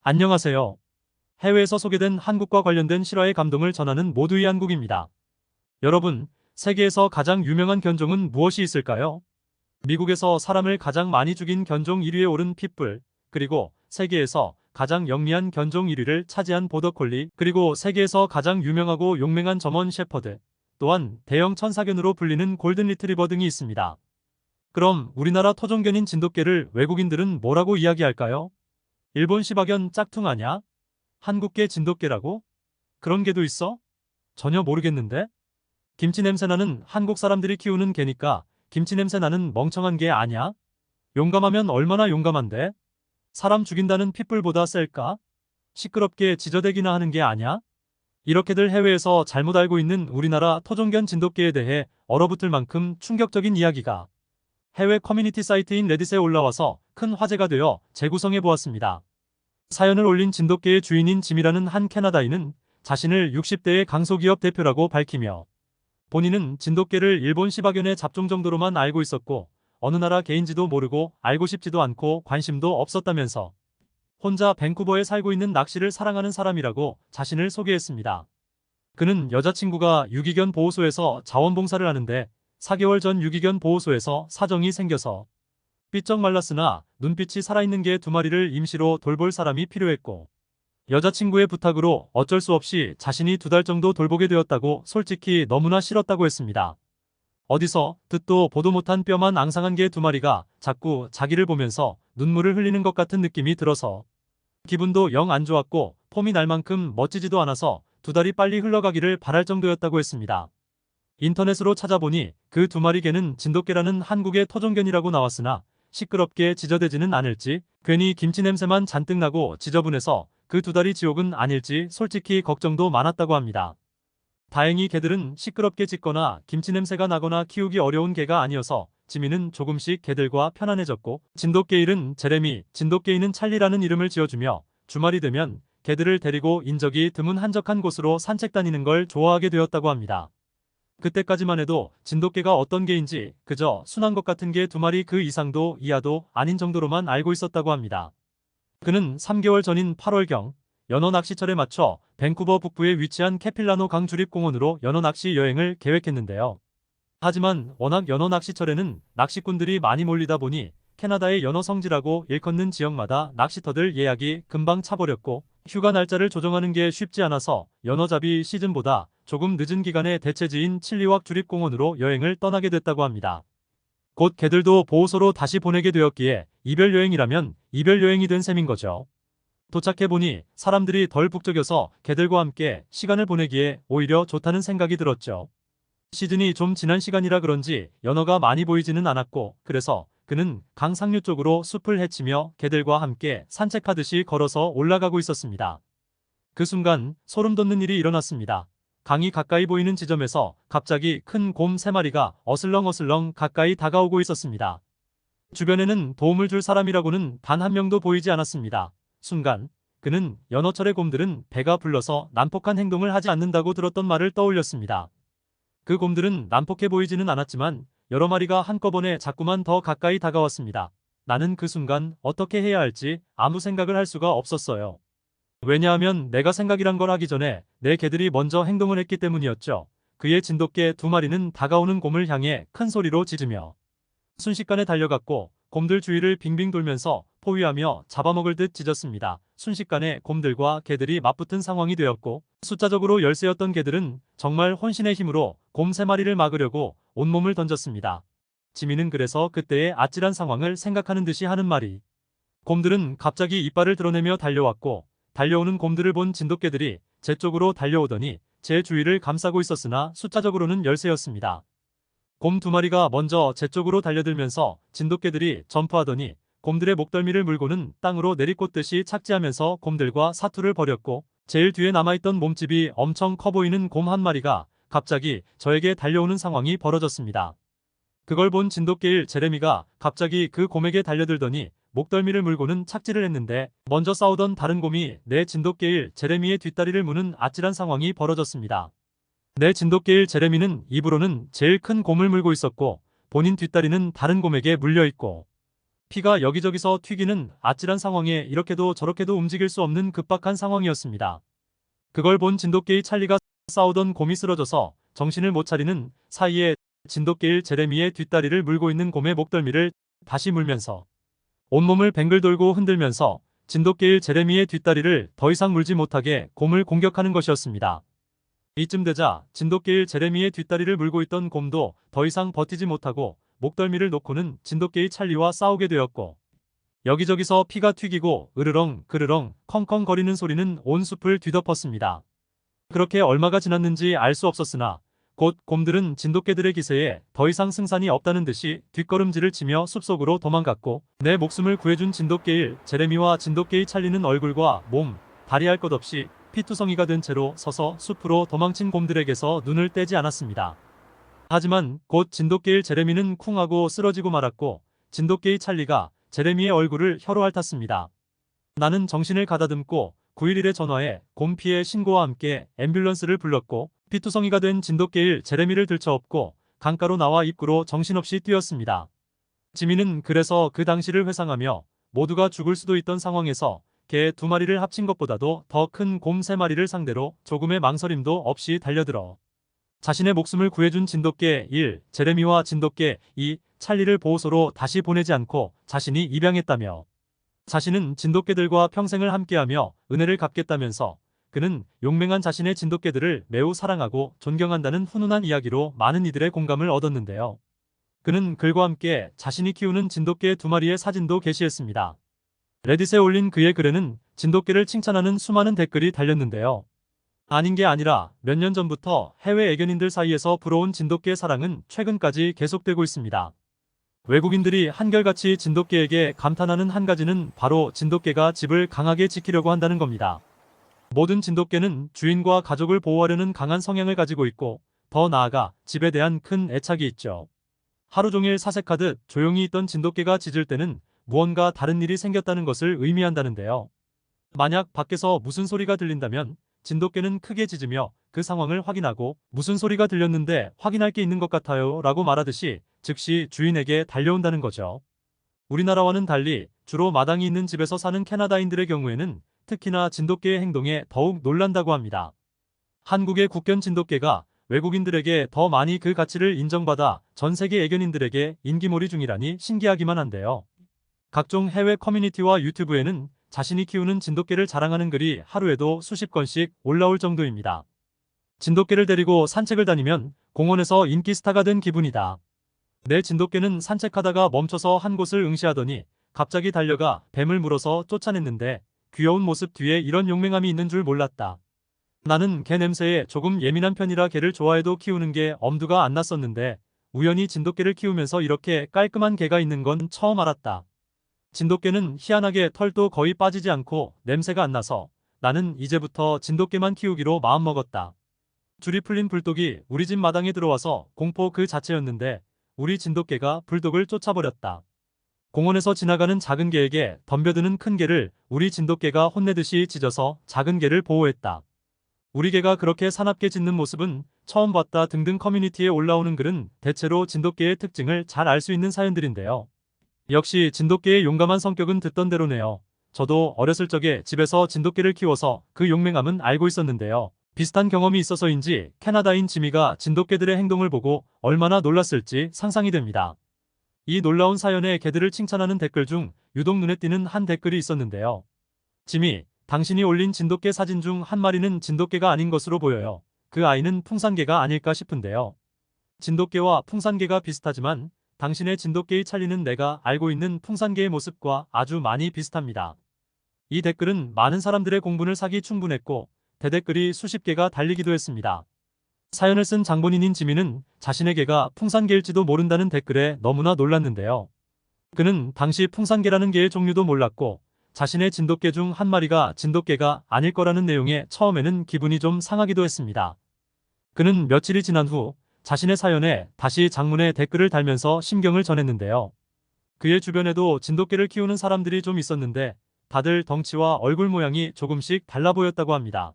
안녕하세요. 해외에서 소개된 한국과 관련된 실화의 감동을 전하는 모두의 한국입니다. 여러분, 세계에서 가장 유명한 견종은 무엇이 있을까요? 미국에서 사람을 가장 많이 죽인 견종 1위에 오른 핏불, 그리고 세계에서 가장 영리한 견종 1위를 차지한 보더콜리, 그리고 세계에서 가장 유명하고 용맹한 점원 셰퍼드, 또한 대형 천사견으로 불리는 골든 리트리버 등이 있습니다. 그럼 우리나라 토종견인 진돗개를 외국인들은 뭐라고 이야기할까요? 일본 시바견 짝퉁아냐? 한국계 진돗개라고? 그런 개도 있어? 전혀 모르겠는데? 김치 냄새 나는 한국 사람들이 키우는 개니까 김치 냄새 나는 멍청한 개 아냐? 용감하면 얼마나 용감한데? 사람 죽인다는 핏불보다 셀까? 시끄럽게 지저대기나 하는 게 아냐? 이렇게들 해외에서 잘못 알고 있는 우리나라 토종견 진돗개에 대해 얼어붙을 만큼 충격적인 이야기가 해외 커뮤니티 사이트인 레딧에 올라와서 큰 화제가 되어 재구성해 보았습니다. 사연을 올린 진돗개의 주인인 짐이라는 한 캐나다인은 자신을 60대의 강소기업 대표라고 밝히며 본인은 진돗개를 일본 시바견의 잡종 정도로만 알고 있었고 어느 나라 개인지도 모르고 알고 싶지도 않고 관심도 없었다면서 혼자 밴쿠버에 살고 있는 낚시를 사랑하는 사람이라고 자신을 소개했습니다. 그는 여자친구가 유기견 보호소에서 자원봉사를 하는데 4개월 전 유기견 보호소에서 사정이 생겨서 삐쩍 말랐으나 눈빛이 살아있는 개 2마리를 임시로 돌볼 사람이 필요했고 여자친구의 부탁으로 어쩔 수 없이 자신이 2달 정도 돌보게 되었다고 솔직히 너무나 싫었다고 했습니다. 어디서 듣도 보도 못한 뼈만 앙상한 개 2마리가 자꾸 자기를 보면서 눈물을 흘리는 것 같은 느낌이 들어서 기분도 영 안 좋았고 폼이 날 만큼 멋지지도 않아서 2달이 빨리 흘러가기를 바랄 정도였다고 했습니다. 인터넷으로 찾아보니 그 2마리 개는 진돗개라는 한국의 토종견이라고 나왔으나 시끄럽게 지저대지는 않을지 괜히 김치 냄새만 잔뜩 나고 지저분해서 그 2달이 지옥은 아닐지 솔직히 걱정도 많았다고 합니다. 다행히 개들은 시끄럽게 짖거나 김치 냄새가 나거나 키우기 어려운 개가 아니어서 지민은 조금씩 개들과 편안해졌고 진돗개 일은 제레미, 진돗개이는 찰리라는 이름을 지어주며 주말이 되면 개들을 데리고 인적이 드문 한적한 곳으로 산책 다니는 걸 좋아하게 되었다고 합니다. 그때까지만 해도 진돗개가 어떤 개인지 그저 순한 것 같은 개 2마리 그 이상도 이하도 아닌 정도로만 알고 있었다고 합니다. 그는 3개월 전인 8월경 연어 낚시철에 맞춰 밴쿠버 북부에 위치한 캐필라노 강 주립공원으로 연어 낚시 여행을 계획했는데요. 하지만 워낙 연어 낚시철에는 낚시꾼들이 많이 몰리다 보니 캐나다의 연어 성지라고 일컫는 지역마다 낚시터들 예약이 금방 차버렸고 휴가 날짜를 조정하는 게 쉽지 않아서 연어잡이 시즌보다 조금 늦은 기간에 대체지인 칠리왁 주립공원으로 여행을 떠나게 됐다고 합니다. 곧 개들도 보호소로 다시 보내게 되었기에 이별 여행이라면 이별 여행이 된 셈인 거죠. 도착해보니 사람들이 덜 북적여서 개들과 함께 시간을 보내기에 오히려 좋다는 생각이 들었죠. 시즌이 좀 지난 시간이라 그런지 연어가 많이 보이지는 않았고 그래서 그는 강 상류 쪽으로 숲을 헤치며 개들과 함께 산책하듯이 걸어서 올라가고 있었습니다. 그 순간 소름 돋는 일이 일어났습니다. 강이 가까이 보이는 지점에서 갑자기 큰 곰 3마리가 어슬렁어슬렁 가까이 다가오고 있었습니다. 주변에는 도움을 줄 사람이라고는 단 한 명도 보이지 않았습니다. 순간 그는 연어철의 곰들은 배가 불러서 난폭한 행동을 하지 않는다고 들었던 말을 떠올렸습니다. 그 곰들은 난폭해 보이지는 않았지만 여러 마리가 한꺼번에 자꾸만 더 가까이 다가왔습니다. 나는 그 순간 어떻게 해야 할지 아무 생각을 할 수가 없었어요. 왜냐하면 내가 생각이란 걸 하기 전에 내 개들이 먼저 행동을 했기 때문이었죠. 그의 진돗개 2마리는 다가오는 곰을 향해 큰 소리로 짖으며 순식간에 달려갔고 곰들 주위를 빙빙 돌면서 포위하며 잡아먹을 듯 짖었습니다. 순식간에 곰들과 개들이 맞붙은 상황이 되었고 숫자적으로 열세였던 개들은 정말 혼신의 힘으로 곰 3마리를 막으려고 온몸을 던졌습니다. 지민은 그래서 그때의 아찔한 상황을 생각하는 듯이 하는 말이 곰들은 갑자기 이빨을 드러내며 달려왔고 달려오는 곰들을 본 진돗개들이 제 쪽으로 달려오더니 제 주위를 감싸고 있었으나 숫자적으로는 열세였습니다. 곰 2마리가 먼저 제 쪽으로 달려들면서 진돗개들이 점프하더니 곰들의 목덜미를 물고는 땅으로 내리꽂듯이 착지하면서 곰들과 사투를 벌였고 제일 뒤에 남아있던 몸집이 엄청 커 보이는 곰 1마리가 갑자기 저에게 달려오는 상황이 벌어졌습니다. 그걸 본 진돗개일 제레미가 갑자기 그 곰에게 달려들더니 목덜미를 물고는 착지를 했는데 먼저 싸우던 다른 곰이 내 진돗개일 제레미의 뒷다리를 무는 아찔한 상황이 벌어졌습니다. 내 진돗개일 제레미는 입으로는 제일 큰 곰을 물고 있었고 본인 뒷다리는 다른 곰에게 물려있고 피가 여기저기서 튀기는 아찔한 상황에 이렇게도 저렇게도 움직일 수 없는 급박한 상황이었습니다. 그걸 본 진돗개의 찰리가 싸우던 곰이 쓰러져서 정신을 못 차리는 사이에 진돗개일 제레미의 뒷다리를 물고 있는 곰의 목덜미를 다시 물면서 온몸을 뱅글 돌고 흔들면서 진돗개일 제레미의 뒷다리를 더 이상 물지 못하게 곰을 공격하는 것이었습니다. 이쯤 되자 진돗개일 제레미의 뒷다리를 물고 있던 곰도 더 이상 버티지 못하고 목덜미를 놓고는 진돗개의 찰리와 싸우게 되었고, 여기저기서 피가 튀기고 으르렁 그르렁 컹컹거리는 소리는 온 숲을 뒤덮었습니다. 그렇게 얼마가 지났는지 알 수 없었으나 곧 곰들은 진돗개들의 기세에 더 이상 승산이 없다는 듯이 뒷걸음질을 치며 숲속으로 도망갔고, 내 목숨을 구해준 진돗개일 제레미와 진돗개의 찰리는 얼굴과 몸, 다리 할 것 없이 피투성이가 된 채로 서서 숲으로 도망친 곰들에게서 눈을 떼지 않았습니다. 하지만 곧 진돗개일 제레미는 쿵하고 쓰러지고 말았고, 진돗개의 찰리가 제레미의 얼굴을 혀로 핥았습니다. 나는 정신을 가다듬고 911에 전화해 곰 피해 신고와 함께 앰뷸런스를 불렀고, 피투성이가 된 진돗개일 제레미를 들쳐업고 강가로 나와 입구로 정신없이 뛰었습니다. 지민은 그래서 그 당시를 회상하며 모두가 죽을 수도 있던 상황에서 개 2마리를 합친 것보다도 더 큰 곰 3마리를 상대로 조금의 망설임도 없이 달려들어 자신의 목숨을 구해준 진돗개 1, 제레미와 진돗개 2, 찰리를 보호소로 다시 보내지 않고 자신이 입양했다며, 자신은 진돗개들과 평생을 함께하며 은혜를 갚겠다면서 그는 용맹한 자신의 진돗개들을 매우 사랑하고 존경한다는 훈훈한 이야기로 많은 이들의 공감을 얻었는데요. 그는 글과 함께 자신이 키우는 진돗개 2마리의 사진도 게시했습니다. 레딧에 올린 그의 글에는 진돗개를 칭찬하는 수많은 댓글이 달렸는데요. 아닌 게 아니라 몇 년 전부터 해외 애견인들 사이에서 불어온 진돗개 사랑은 최근까지 계속되고 있습니다. 외국인들이 한결같이 진돗개에게 감탄하는 한 가지는 바로 진돗개가 집을 강하게 지키려고 한다는 겁니다. 모든 진돗개는 주인과 가족을 보호하려는 강한 성향을 가지고 있고, 더 나아가 집에 대한 큰 애착이 있죠. 하루 종일 사색하듯 조용히 있던 진돗개가 짖을 때는 무언가 다른 일이 생겼다는 것을 의미한다는데요. 만약 밖에서 무슨 소리가 들린다면 진돗개는 크게 짖으며 그 상황을 확인하고 무슨 소리가 들렸는데 확인할 게 있는 것 같아요 라고 말하듯이 즉시 주인에게 달려온다는 거죠. 우리나라와는 달리 주로 마당이 있는 집에서 사는 캐나다인들의 경우에는 특히나 진돗개의 행동에 더욱 놀란다고 합니다. 한국의 국견 진돗개가 외국인들에게 더 많이 그 가치를 인정받아 전 세계 애견인들에게 인기몰이 중이라니 신기하기만 한데요. 각종 해외 커뮤니티와 유튜브에는 자신이 키우는 진돗개를 자랑하는 글이 하루에도 수십 건씩 올라올 정도입니다. 진돗개를 데리고 산책을 다니면 공원에서 인기 스타가 된 기분이다. 내 진돗개는 산책하다가 멈춰서 한 곳을 응시하더니 갑자기 달려가 뱀을 물어서 쫓아냈는데 귀여운 모습 뒤에 이런 용맹함이 있는 줄 몰랐다. 나는 개 냄새에 조금 예민한 편이라 개를 좋아해도 키우는 게 엄두가 안 났었는데 우연히 진돗개를 키우면서 이렇게 깔끔한 개가 있는 건 처음 알았다. 진돗개는 희한하게 털도 거의 빠지지 않고 냄새가 안 나서 나는 이제부터 진돗개만 키우기로 마음먹었다. 줄이 풀린 불독이 우리 집 마당에 들어와서 공포 그 자체였는데 우리 진돗개가 불독을 쫓아버렸다. 공원에서 지나가는 작은 개에게 덤벼드는 큰 개를 우리 진돗개가 혼내듯이 짖어서 작은 개를 보호했다. 우리 개가 그렇게 사납게 짖는 모습은 처음 봤다 등등 커뮤니티에 올라오는 글은 대체로 진돗개의 특징을 잘 알 수 있는 사연들인데요. 역시 진돗개의 용감한 성격은 듣던 대로네요. 저도 어렸을 적에 집에서 진돗개를 키워서 그 용맹함은 알고 있었는데요. 비슷한 경험이 있어서인지 캐나다인 지미가 진돗개들의 행동을 보고 얼마나 놀랐을지 상상이 됩니다. 이 놀라운 사연에 개들을 칭찬하는 댓글 중 유독 눈에 띄는 한 댓글이 있었는데요. 지미, 당신이 올린 진돗개 사진 중 한 마리는 진돗개가 아닌 것으로 보여요. 그 아이는 풍산개가 아닐까 싶은데요. 진돗개와 풍산개가 비슷하지만 당신의 진돗개의 찰리는 내가 알고 있는 풍산개의 모습과 아주 많이 비슷합니다. 이 댓글은 많은 사람들의 공분을 사기 충분했고 대댓글이 수십 개가 달리기도 했습니다. 사연을 쓴 장본인인 지민은 자신의 개가 풍산개일지도 모른다는 댓글에 너무나 놀랐는데요. 그는 당시 풍산개라는 개의 종류도 몰랐고 자신의 진돗개 중 한 마리가 진돗개가 아닐 거라는 내용에 처음에는 기분이 좀 상하기도 했습니다. 그는 며칠이 지난 후 자신의 사연에 다시 장문의 댓글을 달면서 심경을 전했는데요. 그의 주변에도 진돗개를 키우는 사람들이 좀 있었는데 다들 덩치와 얼굴 모양이 조금씩 달라 보였다고 합니다.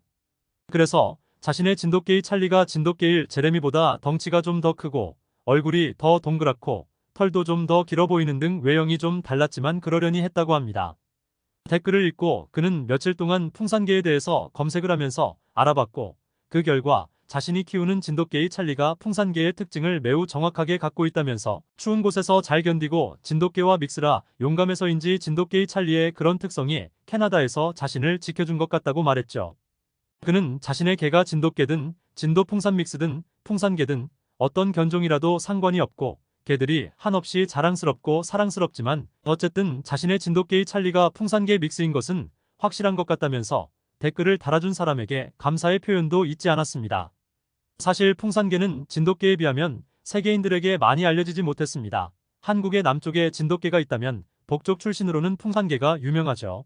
그래서 자신의 진돗개의 찰리가 진돗개일 제레미보다 덩치가 좀 더 크고 얼굴이 더 동그랗고 털도 좀 더 길어 보이는 등 외형이 좀 달랐지만 그러려니 했다고 합니다. 댓글을 읽고 그는 며칠 동안 풍산개에 대해서 검색을 하면서 알아봤고 그 결과 자신이 키우는 진돗개의 찰리가 풍산개의 특징을 매우 정확하게 갖고 있다면서 추운 곳에서 잘 견디고 진돗개와 믹스라 용감해서인지 진돗개의 찰리의 그런 특성이 캐나다에서 자신을 지켜준 것 같다고 말했죠. 그는 자신의 개가 진돗개든 진도 풍산 믹스든 풍산개든 어떤 견종이라도 상관이 없고 개들이 한없이 자랑스럽고 사랑스럽지만 어쨌든 자신의 진돗개의 찰리가 풍산개 믹스인 것은 확실한 것 같다면서 댓글을 달아준 사람에게 감사의 표현도 잊지 않았습니다. 사실 풍산개는 진돗개에 비하면 세계인들에게 많이 알려지지 못했습니다. 한국의 남쪽에 진돗개가 있다면 북쪽 출신으로는 풍산개가 유명하죠.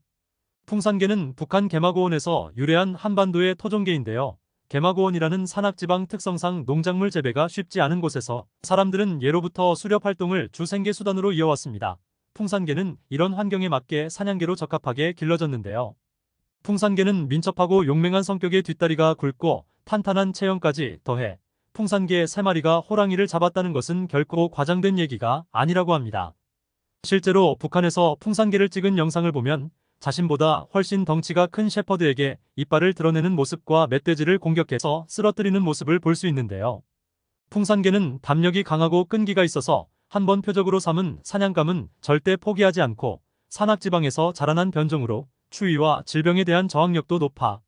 풍산개는 북한 개마고원에서 유래한 한반도의 토종개인데요. 개마고원이라는 산악지방 특성상 농작물 재배가 쉽지 않은 곳에서 사람들은 예로부터 수렵 활동을 주 생계 수단으로 이어왔습니다. 풍산개는 이런 환경에 맞게 사냥개로 적합하게 길러졌는데요. 풍산개는 민첩하고 용맹한 성격의 뒷다리가 굵고 탄탄한 체형까지 더해 풍산개 3마리가 호랑이를 잡았다는 것은 결코 과장된 얘기가 아니라고 합니다. 실제로 북한에서 풍산개를 찍은 영상을 보면 자신보다 훨씬 덩치가 큰 셰퍼드에게 이빨을 드러내는 모습과 멧돼지를 공격해서 쓰러뜨리는 모습을 볼 수 있는데요. 풍산개는 담력이 강하고 끈기가 있어서 한번 표적으로 삼은 사냥감은 절대 포기하지 않고 산악지방에서 자라난 변종으로 추위와 질병에 대한 저항력도 높아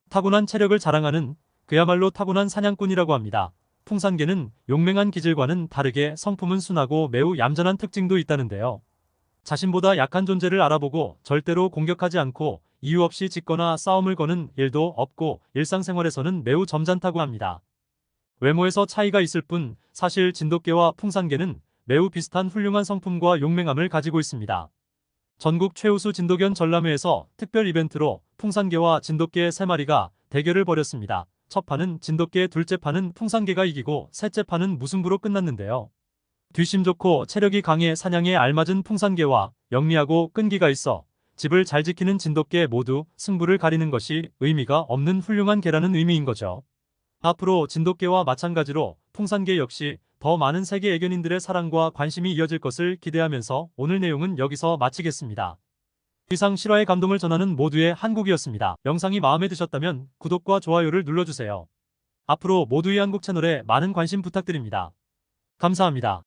타고난 체력을 자랑하는 그야말로 타고난 사냥꾼이라고 합니다. 풍산개는 용맹한 기질과는 다르게 성품은 순하고 매우 얌전한 특징도 있다는데요. 자신보다 약한 존재를 알아보고 절대로 공격하지 않고 이유 없이 짖거나 싸움을 거는 일도 없고 일상생활에서는 매우 점잖다고 합니다. 외모에서 차이가 있을 뿐 사실 진돗개와 풍산개는 매우 비슷한 훌륭한 성품과 용맹함을 가지고 있습니다. 전국 최우수 진돗견 전람회에서 특별 이벤트로 풍산개와 진돗개 3마리가 대결을 벌였습니다. 첫 판은 진돗개, 둘째 판은 풍산개가 이기고 셋째 판은 무승부로 끝났는데요. 뒷심 좋고 체력이 강해 사냥에 알맞은 풍산개와 영리하고 끈기가 있어 집을 잘 지키는 진돗개 모두 승부를 가리는 것이 의미가 없는 훌륭한 개라는 의미인 거죠. 앞으로 진돗개와 마찬가지로 풍산개 역시 더 많은 세계 애견인들의 사랑과 관심이 이어질 것을 기대하면서 오늘 내용은 여기서 마치겠습니다. 이상 실화의 감동을 전하는 모두의 한국이었습니다. 영상이 마음에 드셨다면 구독과 좋아요를 눌러주세요. 앞으로 모두의 한국 채널에 많은 관심 부탁드립니다. 감사합니다.